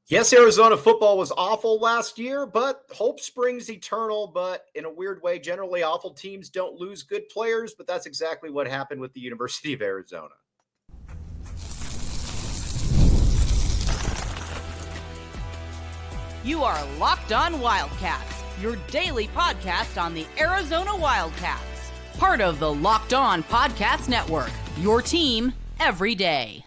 Yes, Arizona football was awful last year, but hope springs eternal. But in a weird way, generally awful teams don't lose good players, but that's exactly what happened with the University of Arizona. You are Locked On Wildcats, your daily podcast on the Arizona Wildcats. Part of the Locked On Podcast Network, your team every day.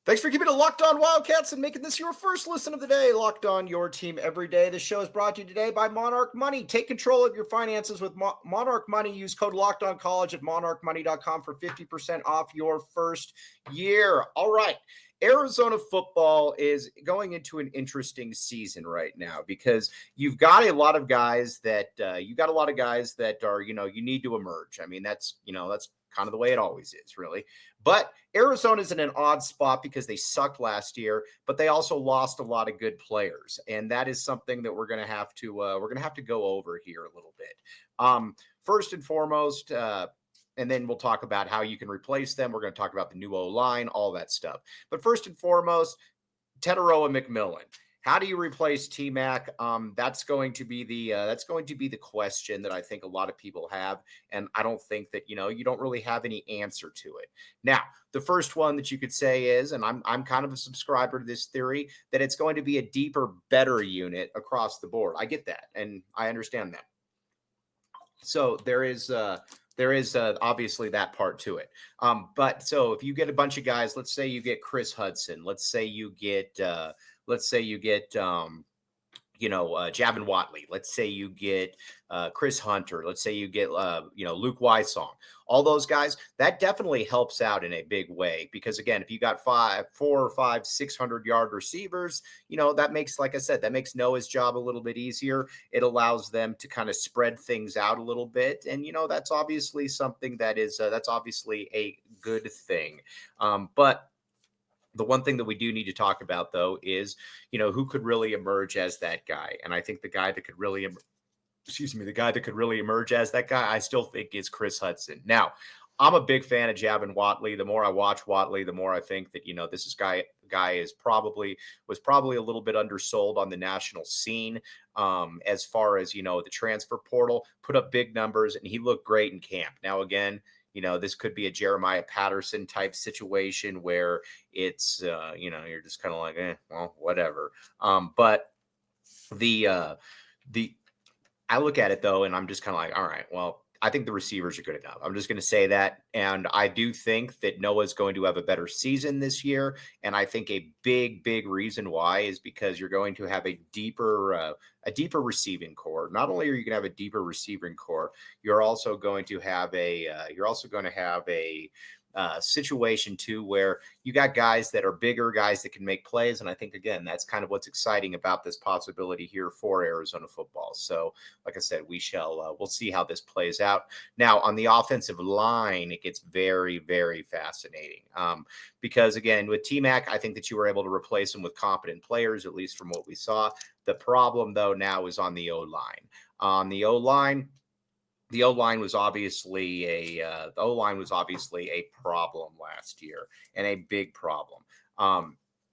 Thanks for keeping it Locked On Wildcats and making this your first listen of the day. Locked On, your team every day. This show is brought to you today by Monarch Money. Take control of your finances with Monarch Money. Use code LOCKEDONCollege at monarchmoney.com for 50% off your first year. All right. Arizona football is going into an interesting season right now because you've got a lot of guys that are, you need to emerge. I mean, that's kind of the way it always is, really. But Arizona's in an odd spot because they sucked last year, but they also lost a lot of good players, and that is something that we're going to have to go over here a little bit. First and foremost, and then we'll talk about how you can replace them. We're going to talk about the new O-line, all that stuff. But first and foremost, Tetairoa McMillan. How do you replace T-Mac? That's going to be the question that I think a lot of people have, and I don't think that you don't really have any answer to it. Now, the first one that you could say is, and I'm kind of a subscriber to this theory, that it's going to be a deeper, better unit across the board. I get that, and I understand that. So there is obviously that part to it. But so if you get a bunch of guys, let's say you get Chris Hudson, let's say you get Javin Watley. Let's say you get Chris Hunter. Let's say you get, Luke Wysong. All those guys, that definitely helps out in a big way because, again, if you got 400 or 500, 600-yard receivers, that makes, like I said, that makes Noah's job a little bit easier. It allows them to kind of spread things out a little bit. And, that's obviously something that's obviously a good thing. But the one thing that we do need to talk about, though, is, who could really emerge as that guy. And I think the guy that could really emerge as that guy, I still think is Chris Hudson. Now, I'm a big fan of Javin Watley. The more I watch Watley, the more I think that, this guy was probably a little bit undersold on the national scene as far as, the transfer portal, put up big numbers, and he looked great in camp. Now, again, this could be a Jeremiah Patterson type situation where it's, you're just kind of like, well, whatever. But I look at it though, and I'm just kind of like, all right, well, I think the receivers are good enough. I'm just going to say that. And I do think that Noah's going to have a better season this year. And I think a big, big reason why is because you're going to have a deeper receiving core. Not only are you going to have a deeper receiving core, you're also going to have a situation too where you got guys that are bigger, guys that can make plays. And I think, again, that's kind of what's exciting about this possibility here for Arizona football. So like I said, we'll see how this plays out. Now on the offensive line, it gets very, very fascinating because, again, with T-Mac, I think that you were able to replace him with competent players, at least from what we saw. The problem though now is on the O-line. The O-line was obviously a problem last year, and a big problem.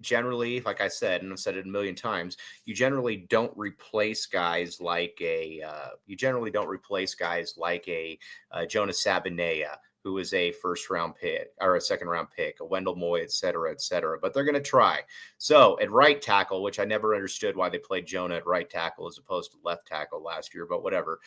Generally, like I said, and I've said it a million times, you generally don't replace guys like a Jonas Sabanea, who is a first-round pick or a second-round pick, a Wendell Moy, et cetera, but they're going to try. So at right tackle, which I never understood why they played Jonah at right tackle as opposed to left tackle last year, but whatever.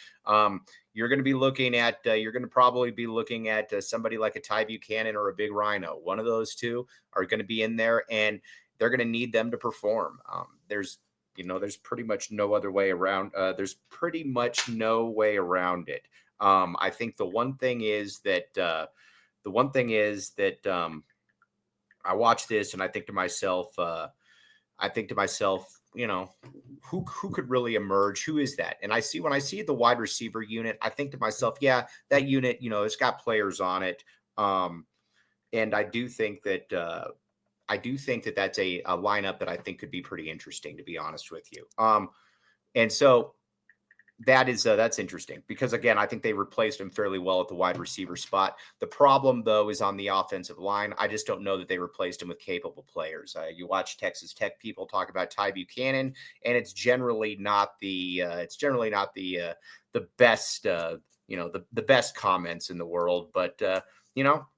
You're going to probably be looking at somebody like a Ty Buchanan or a Big Rhino. One of those two are going to be in there, and they're going to need them to perform. There's pretty much no other way around. There's pretty much no way around it. I think the one thing is that I watch this and I think to myself, who could really emerge? Who is that? And when I see the wide receiver unit, I think to myself, yeah, that unit, it's got players on it. And I do think that that's a lineup that I think could be pretty interesting, to be honest with you. And so That's interesting because again, I think they replaced him fairly well at the wide receiver spot. The problem though is on the offensive line. I just don't know that they replaced him with capable players. You watch Texas Tech people talk about Ty Buchanan, and it's generally not the best the best comments in the world. But we're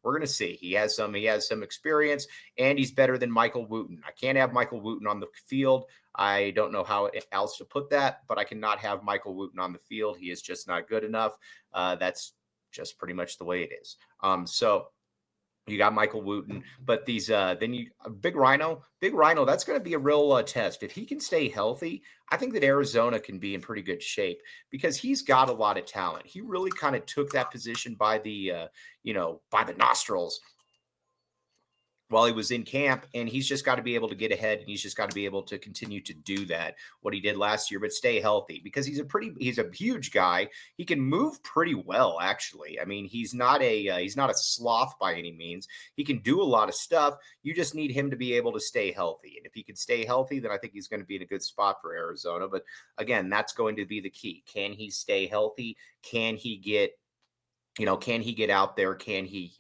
going to see. He has some experience, and he's better than Michael Wooten. I can't have Michael Wooten on the field. I don't know how else to put that, but I cannot have Michael Wooten on the field. He is just not good enough. That's just pretty much the way it is. So you got Michael Wooten, but these then you Big Rhino, that's going to be a real test. If he can stay healthy, I think that Arizona can be in pretty good shape because he's got a lot of talent. He really kind of took that position by the nostrils while he was in camp, and he's just got to be able to get ahead, and he's just got to be able to continue to do that, what he did last year, but stay healthy because he's a huge guy. He can move pretty well, actually. I mean, he's not a sloth by any means. He can do a lot of stuff. You just need him to be able to stay healthy. And if he can stay healthy, then I think he's going to be in a good spot for Arizona. But again, that's going to be the key. Can he stay healthy? Can he get out there? Can he,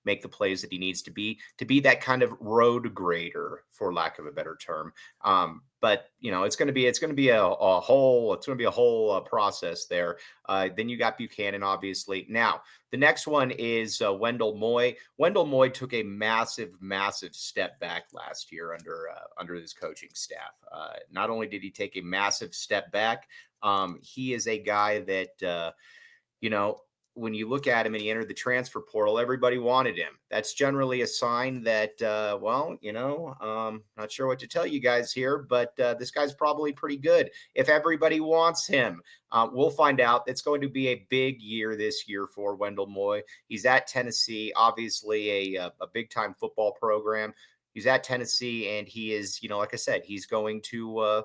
make the plays that he needs to be that kind of road grader, for lack of a better term? But it's going to be a whole process there. Then you got Buchanan, obviously. Now the next one is Wendell Moy. Wendell Moy took a massive step back last year under this coaching staff. Not only did he take a massive step back, he is a guy that when you look at him and he entered the transfer portal, everybody wanted him. That's generally a sign that, not sure what to tell you guys here, but this guy's probably pretty good. If everybody wants him, we'll find out. It's going to be a big year this year for Wendell Moy. He's at Tennessee, obviously a big-time football program. He's at Tennessee, and he is, like I said, he's going to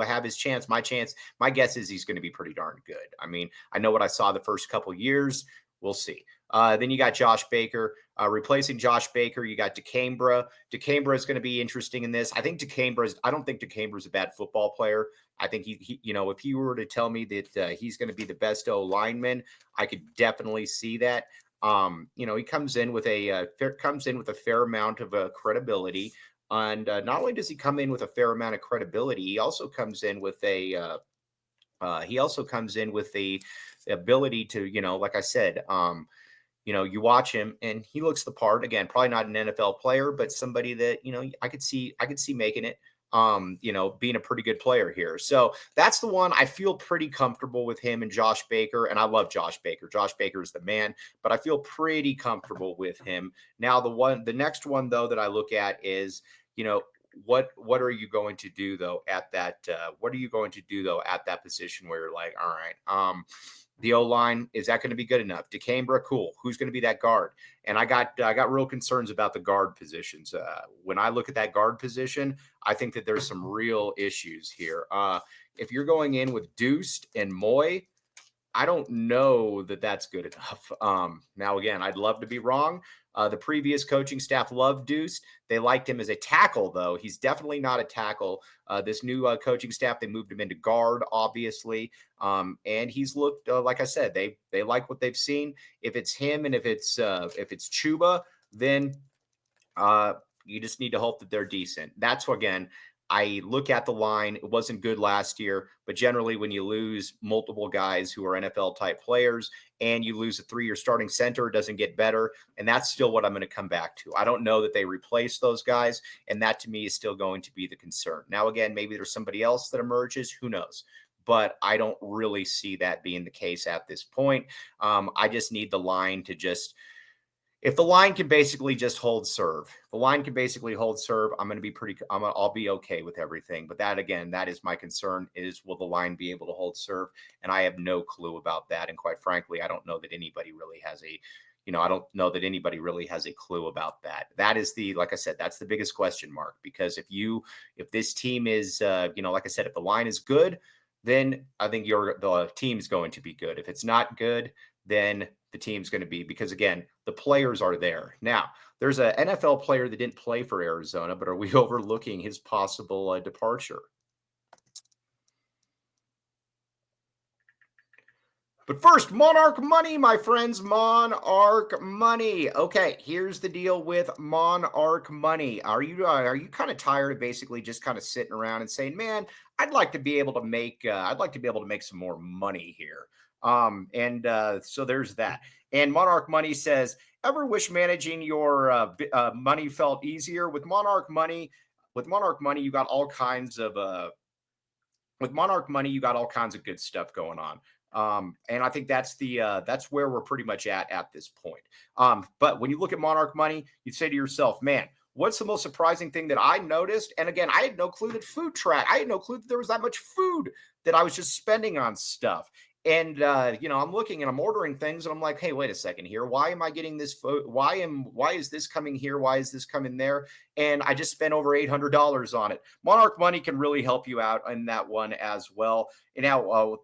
have his chance. My guess is he's going to be pretty darn good. I mean, I know what I saw the first couple years. We'll see. Then you got Josh Baker. Replacing Josh Baker, you got DeCambra. DeCambra is going to be interesting in this. I don't think DeCambra is a bad football player. I think he if he were to tell me that he's going to be the best O lineman, I could definitely see that. He comes in with a fair amount of credibility. And not only does he come in with a fair amount of credibility, he also comes in with the ability to, like I said, you watch him and he looks the part. Again, probably not an NFL player, but somebody that, I could see making it, being a pretty good player here. So that's the one. I feel pretty comfortable with him and Josh Baker, and I love Josh Baker. Josh Baker is the man, but I feel pretty comfortable with him. Now, the next one though that I look at is, what are you going to do though at that? What are you going to do though at that position where you're like, all right, the O-line, is that going to be good enough? DeCambra, cool. Who's going to be that guard? And I got real concerns about the guard positions. When I look at that guard position, I think that there's some real issues here. If you're going in with Deuce and Moy, I don't know that that's good enough. Now, again, I'd love to be wrong. The previous coaching staff loved Deuce. They liked him as a tackle, though. He's definitely not a tackle. This new coaching staff, they moved him into guard, obviously. And he's looked, like I said, they like what they've seen. If it's him and if it's Chuba, then you just need to hope that they're decent. That's what, again, I look at the line. It wasn't good last year, but generally when you lose multiple guys who are NFL type players and you lose a 3-year starting center, it doesn't get better. And that's still what I'm going to come back to. I don't know that they replace those guys. And that to me is still going to be the concern. Now, again, maybe there's somebody else that emerges. Who knows? But I don't really see that being the case at this point. I just need the line to just, if the line can basically just hold serve, I'll be okay with everything. But that, again, that is my concern, is will the line be able to hold serve? And I have no clue about that. And quite frankly, I don't know that anybody really has a clue about that. That is like I said, that's the biggest question mark, because if this team is, like I said, if the line is good, then I think the team's going to be good. If it's not good, then the team's going to be, because again, the players are there. Now, there's an NFL player that didn't play for Arizona, but are we overlooking his possible departure? But first, Monarch Money, my friends, Monarch Money. Okay, here's the deal with Monarch Money. Are you kind of tired of basically just kind of sitting around and saying, "Man, I'd like to be able to make some more money here." So there's that. And Monarch Money says, "Ever wish managing your money felt easier with Monarch Money? With Monarch Money, you got all kinds of good stuff going on." And I think that's where we're pretty much at this point. But when you look at Monarch Money, you'd say to yourself, man, what's the most surprising thing that I noticed? And again, I had no clue that I had no clue that there was that much food that I was just spending on stuff. And I'm looking and I'm ordering things and I'm like, hey, wait a second here. Why am I getting this food? Why is this coming here? Why is this coming there? And I just spent over $800 on it. Monarch Money can really help you out in that one as well. And now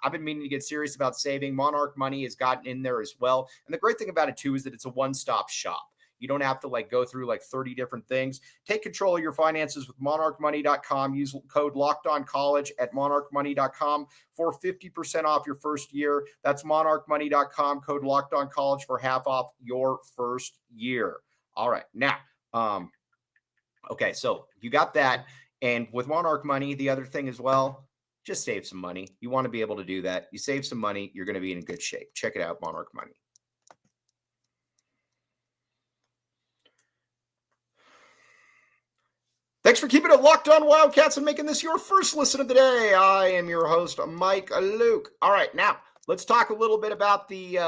I've been meaning to get serious about saving. Monarch Money has gotten in there as well. And the great thing about it too is that it's a one-stop shop. You don't have to go through 30 different things. Take control of your finances with monarchmoney.com. Use code LockedOnCollege at monarchmoney.com for 50% off your first year. That's monarchmoney.com, code LockedOnCollege for half off your first year. All right. Now, okay, so you got that. And with Monarch Money, the other thing as well, just save some money. You want to be able to do that. You save some money, you're going to be in good shape. Check it out, Monarch Money. Thanks for keeping it locked on Wildcats and making this your first listen of the day. I am your host, Mike Luke. All right, now let's talk a little bit about the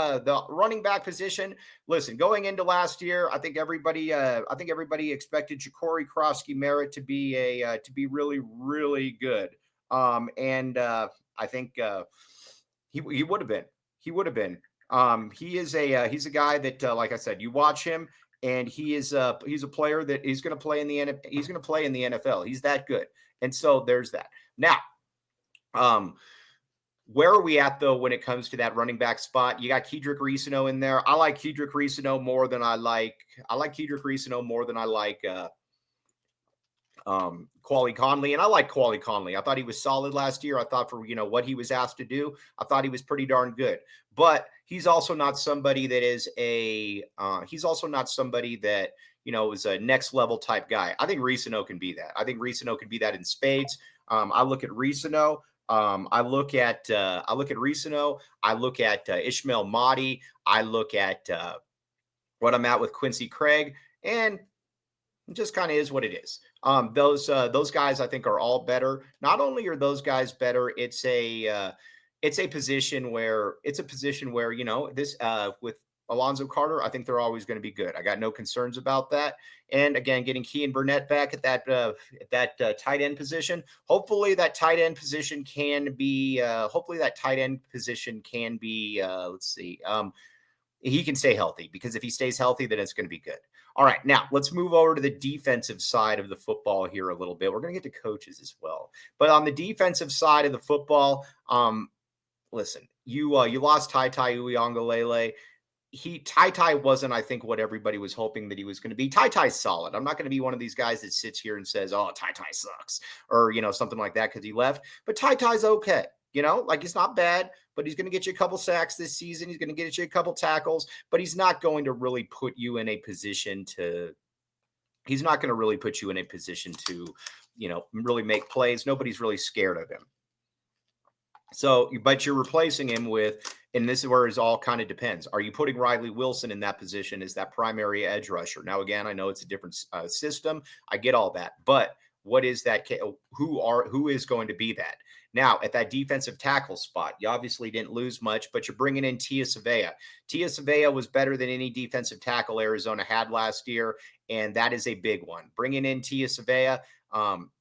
running back position. Listen, going into last year, I think everybody expected Ja'Cory Krosky-Merritt to be really, really good. I think he would have been. He would have been. He's a guy that, like I said, you watch him. And he's a player that he's going to play in the NFL. He's that good. And so there's that. Now, where are we at though when it comes to that running back spot? You got Kedrick Reesano in there. I like Kedrick Reesano more than I like Quali Conley, and I like Quali Conley. I thought he was solid last year. I thought for what he was asked to do, I thought he was pretty darn good. But he's also not somebody that is is a next level type guy. I think Reesano can be that. I think Reesano can be that in spades. I look at Reesano. I look at Reesano. I look at Ishmael Mahdi. I look at what I'm at with Quincy Craig, and it just kind of is what it is. Those guys I think are all better. Not only are those guys better, it's a position where this with Alonzo Carter, I think they're always going to be good. I got no concerns about that. And again, getting Kean Burnett back at that tight end position. Hopefully that tight end position can be. He can stay healthy, because if he stays healthy, then it's going to be good. All right, now let's move over to the defensive side of the football here a little bit. We're going to get to coaches as well. But on the defensive side of the football, listen, you lost Taitai Uiagalelei. Taitai wasn't, I think, what everybody was hoping that he was going to be. Taitai's solid. I'm not going to be one of these guys that sits here and says, oh, Taitai sucks, or, something like that because he left. But Taitai's okay. He's not bad, but he's going to get you a couple sacks this season. He's going to get you a couple tackles, but he's not going to really put you in a position to really make plays. Nobody's really scared of him. So, but you're replacing him with, and this is where it all kind of depends. Are you putting Riley Wilson in that position as that primary edge rusher? Now, again, I know it's a different system. I get all that, but what is that? Who is going to be that? Now, at that defensive tackle spot, you obviously didn't lose much, but you're bringing in Tia Savea. Tia Savea was better than any defensive tackle Arizona had last year, and that is a big one. Bringing in Tia Savea,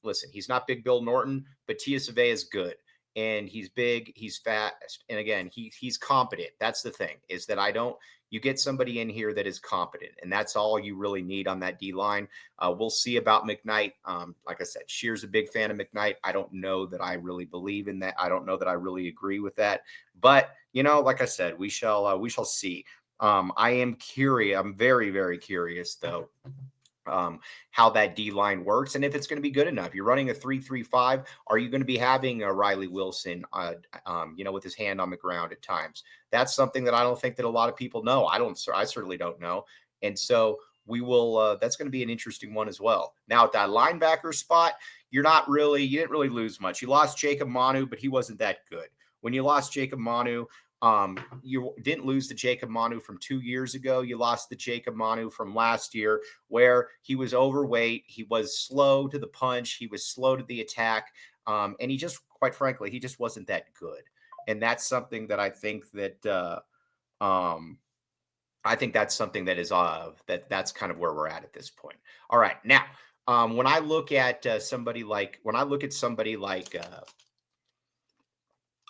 listen, he's not Big Bill Norton, but Tia Savea is good. And he's big, he's fast, and again, he's competent. That's the thing, is that you get somebody in here that is competent, and that's all you really need on that D-line. We'll see about McKnight. Like I said, Shear's a big fan of McKnight. I don't know that I really believe in that. I don't know that I really agree with that. But, like I said, we shall see. I am curious. I'm very, very curious, though, how that D line works and if it's going to be good enough. You're running a 3-3-5. Are you going to be having a Riley Wilson, with his hand on the ground at times? That's something that I don't think that a lot of people know. I certainly don't know. And so we will, that's going to be an interesting one as well. Now at that linebacker spot, you didn't really lose much. You lost Jacob Manu, but he wasn't that good. When you lost Jacob Manu, you didn't lose the Jacob Manu from 2 years ago. You lost the Jacob Manu from last year, where he was overweight. He was slow to the punch. He was slow to the attack. And he just, quite frankly, he just wasn't that good. And that's something that I think that, that's something that is, that's kind of where we're at this point. All right. Now, when I look at somebody like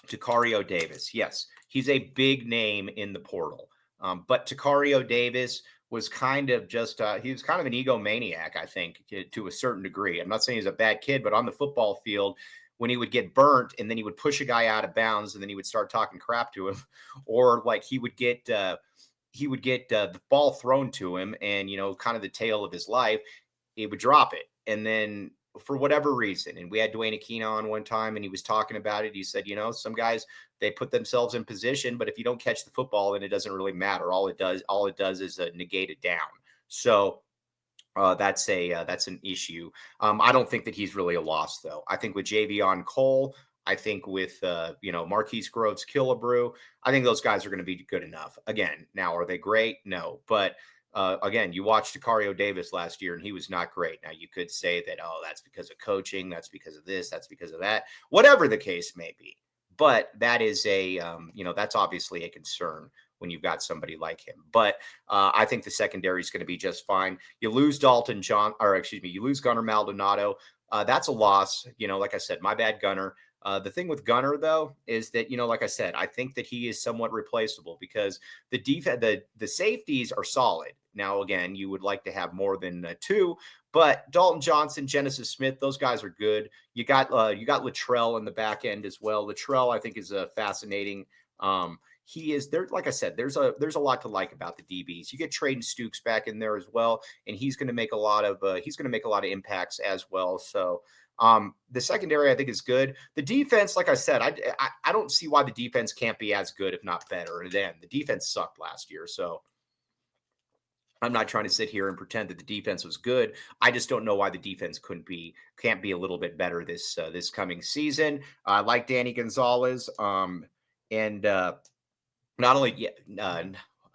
Tetairoa Davis, yes, he's a big name in the portal. But Tetairoa Davis was kind of just, he was kind of an egomaniac, I think, to a certain degree. I'm not saying he's a bad kid, but on the football field, when he would get burnt and then he would push a guy out of bounds and then he would start talking crap to him, or like he would get the ball thrown to him and, kind of the tale of his life, he would drop it. And then for whatever reason, and we had Dwayne Aquino on one time and he was talking about it. He said, some guys, they put themselves in position, but if you don't catch the football, then it doesn't really matter. All it does is negate it down. So that's an issue. I don't think that he's really a loss though. I think with Javion Cole, I think with, Marquise Groves Killebrew, I think those guys are going to be good enough. Again, now, are they great? No, but again, you watched Tetairoa Davis last year and he was not great. Now you could say that, that's because of coaching. That's because of this. That's because of that, whatever the case may be. But that is that's obviously a concern when you've got somebody like him. But I think the secondary is going to be just fine. You lose you lose Gunnar Maldonado. That's a loss. Like I said, my bad, Gunnar. The thing with Gunnar, though, is that, like I said, I think that he is somewhat replaceable because the safeties are solid. Now, again, you would like to have more than two, but Dalton Johnson, Genesis Smith, those guys are good. You got Latrell in the back end as well. Latrell, I think, is a fascinating. He is there. Like I said, there's a lot to like about the DBs. You get Traden Stukes back in there as well, and he's going to make a lot of impacts as well. So. The secondary, I think, is good. The defense, like I said, I don't see why the defense can't be as good, if not better. And then the defense sucked last year. So I'm not trying to sit here and pretend that the defense was good. I just don't know why the defense can't be a little bit better this coming season. I like Danny Gonzalez. And not only,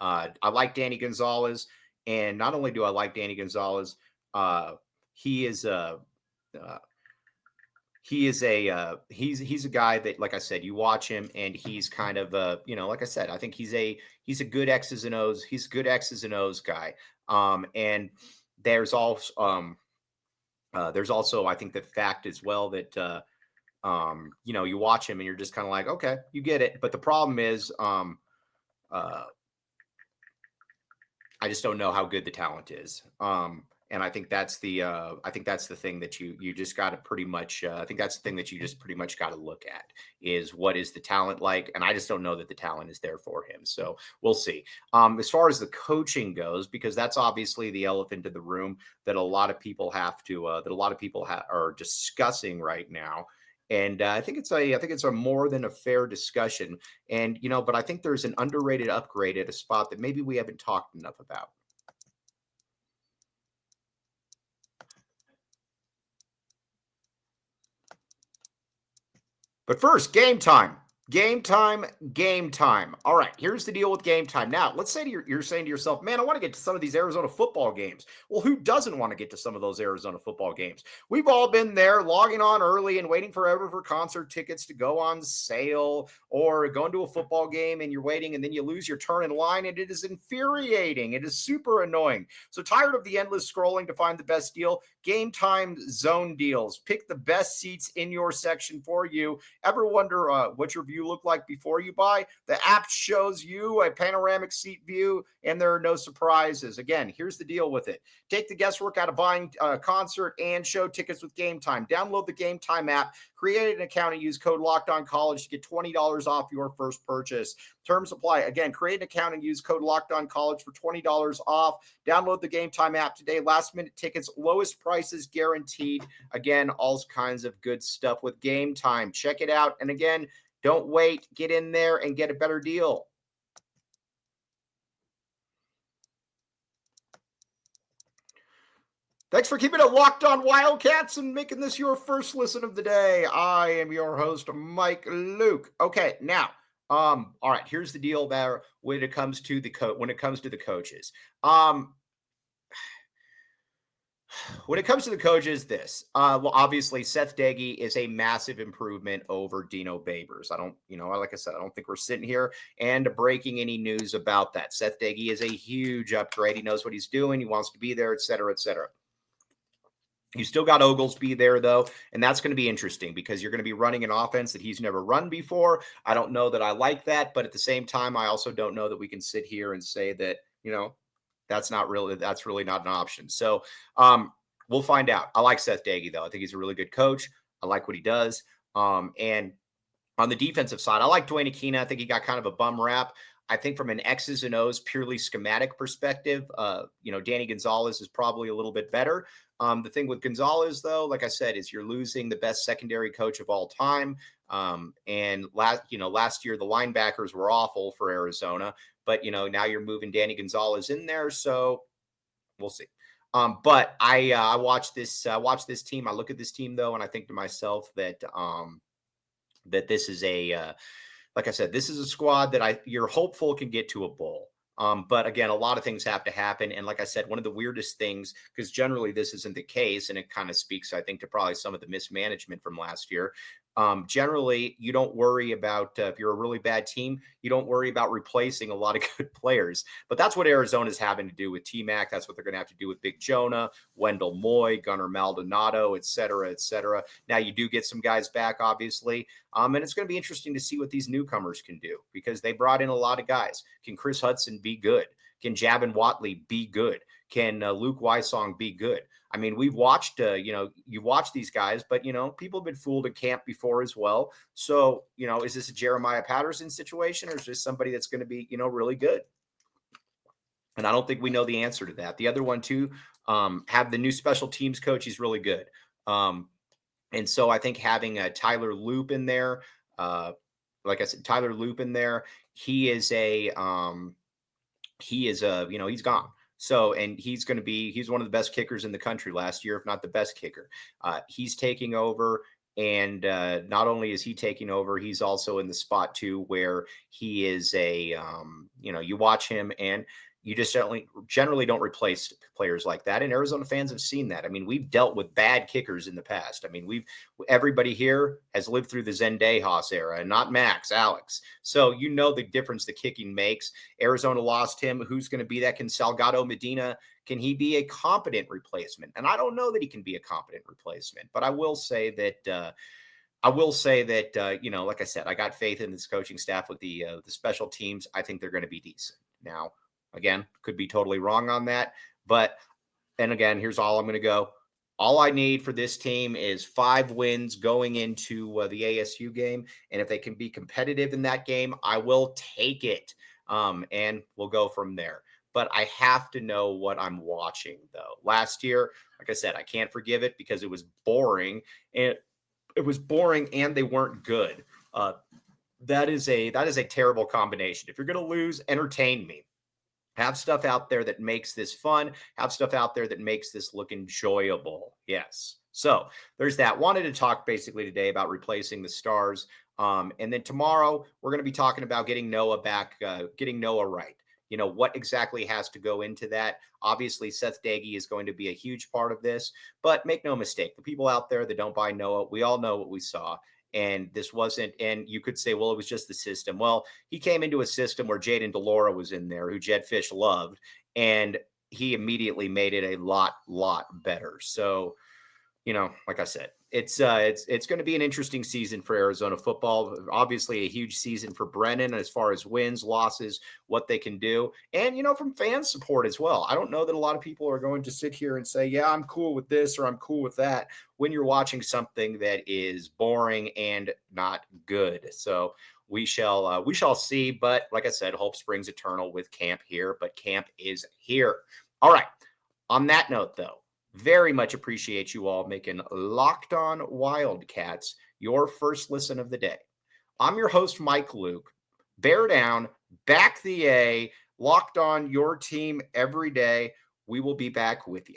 I like Danny Gonzalez, and not only do I like Danny Gonzalez, he's a guy that, like I said, you watch him and he's kind of like I said, I think he's a good X's and O's. He's a good X's and O's guy. And there's also I think the fact as well that you watch him and you're just kind of like, okay, you get it. But the problem is I just don't know how good the talent is. And I think that's the thing that you just got to pretty much. I think that's the thing that you just pretty much got to look at is what is the talent like, and I just don't know that the talent is there for him. So we'll see. As far as the coaching goes, because that's obviously the elephant in the room that a lot of people are discussing right now. And I think it's a more than a fair discussion. And but I think there's an underrated upgrade at a spot that maybe we haven't talked enough about. But first, game time. Game time. All right, here's the deal with game time. Now, let's say you're saying to yourself, man, I want to get to some of these Arizona football games. Well, who doesn't want to get to some of those Arizona football games? We've all been there logging on early and waiting forever for concert tickets to go on sale, or going to a football game and you're waiting and then you lose your turn in line, and it is infuriating. It is super annoying. So tired of the endless scrolling to find the best deal? Game Time Zone Deals. Pick the best seats in your section for you. Ever wonder what your view view look like before you buy? The app shows you a panoramic seat view, and there are no surprises. Again, here's the deal with it. Take the guesswork out of buying a concert and show tickets with Gametime. Download the Gametime app, create an account, and use code LOCKEDONCollege to get $20 off your first purchase. Terms apply. Again, create an account and use code LOCKEDONCollege for $20 off. Download the Gametime app today. Last-minute tickets, lowest prices guaranteed. Again, all kinds of good stuff with Gametime. Check it out. And again, don't wait. Get in there and get a better deal. Thanks for keeping it locked on Wildcats and making this your first listen of the day. I am your host, Mike Luke. Okay, now, all right, here's the deal there when it comes to the coaches. When it comes to the coaches, well, obviously Seth Doege is a massive improvement over Dino Babers. Like I said, I don't think we're sitting here and breaking any news about that. Seth Doege is a huge upgrade. He knows what he's doing. He wants to be there, et cetera, et cetera. You still got Oglesby there, though, and that's going to be interesting because you're going to be running an offense that he's never run before. I don't know that I like that, but at the same time, I also don't know that we can sit here and say that, that's really not an option. So we'll find out. I like Seth Doege, though. I think he's a really good coach. I like what he does. And on the defensive side, I like Dwayne Aquina. I think he got kind of a bum rap. I think from an X's and O's purely schematic perspective, Danny Gonzalez is probably a little bit better. The thing with Gonzalez, though, like I said, is you're losing the best secondary coach of all time. And last year, the linebackers were awful for Arizona, but, now you're moving Danny Gonzalez in there. So we'll see. But I watch this team. I look at this team, though, and I think to myself that this is like I said, this is a squad that you're hopeful can get to a bowl. But again, a lot of things have to happen. And like I said, one of the weirdest things, because generally this isn't the case, and it kind of speaks, I think, to probably some of the mismanagement from last year. Generally, you don't worry about, if you're a really bad team, you don't worry about replacing a lot of good players. But that's what Arizona's having to do with T-Mac. That's what they're going to have to do with Big Jonah, Wendell Moy, Gunnar Maldonado, et cetera, et cetera. Now, you do get some guys back, obviously. And it's going to be interesting to see what these newcomers can do because they brought in a lot of guys. Can Chris Hudson be good? Can Javin Watley be good? Can Luke Wysong be good? I mean, we've watched, you watch these guys, but, people have been fooled in camp before as well. So, is this a Jeremiah Patterson situation or is this somebody that's going to be, really good? And I don't think we know the answer to that. The other one, too, have the new special teams coach. He's really good. And so I think having Tyler Loop in there, like I said, Tyler Loop in there, he's gone. So, and he's one of the best kickers in the country last year, if not the best kicker. He's taking over. And not only is he taking over, he's also in the spot too, where he is you watch him and you just generally don't replace players like that. And Arizona fans have seen that. I mean, we've dealt with bad kickers in the past. I mean, everybody here has lived through the Zendejas era and not Alex. So, the difference the kicking makes. Arizona lost him. Who's going to be that? Can Salgado Medina, can he be a competent replacement? And I don't know that he can be a competent replacement, but I will say that, like I said, I got faith in this coaching staff with the special teams. I think they're going to be decent. Now, again, could be totally wrong on that. And again, here's all I'm going to go. All I need for this team is 5 wins going into the ASU game. And if they can be competitive in that game, I will take it. And we'll go from there. But I have to know what I'm watching, though. Last year, like I said, I can't forgive it because it was boring. And it was boring and they weren't good. That is a terrible combination. If you're going to lose, entertain me. Have stuff out there that makes this fun. Have stuff out there that makes this look enjoyable. Yes. So there's that. Wanted to talk basically today about replacing the stars. And then tomorrow we're going to be talking about getting Noah back, getting Noah right. What exactly has to go into that? Obviously, Seth Doege is going to be a huge part of this. But make no mistake, the people out there that don't buy Noah, we all know what we saw. And this wasn't, and you could say, well, it was just the system. Well, he came into a system where Jaden Delora was in there, who Jed Fish loved, and he immediately made it a lot better. So, like I said, it's going to be an interesting season for Arizona football. Obviously, a huge season for Brennan as far as wins, losses, what they can do, and from fan support as well. I don't know that a lot of people are going to sit here and say, "Yeah, I'm cool with this" or "I'm cool with that" when you're watching something that is boring and not good. So we shall see. But like I said, hope springs eternal with camp here. But camp is here. All right. On that note, though, very much appreciate you all making Locked On Wildcats your first listen of the day. I'm your host, Mike Luke. Bear down, back the A, locked on your team every day. We will be back with you.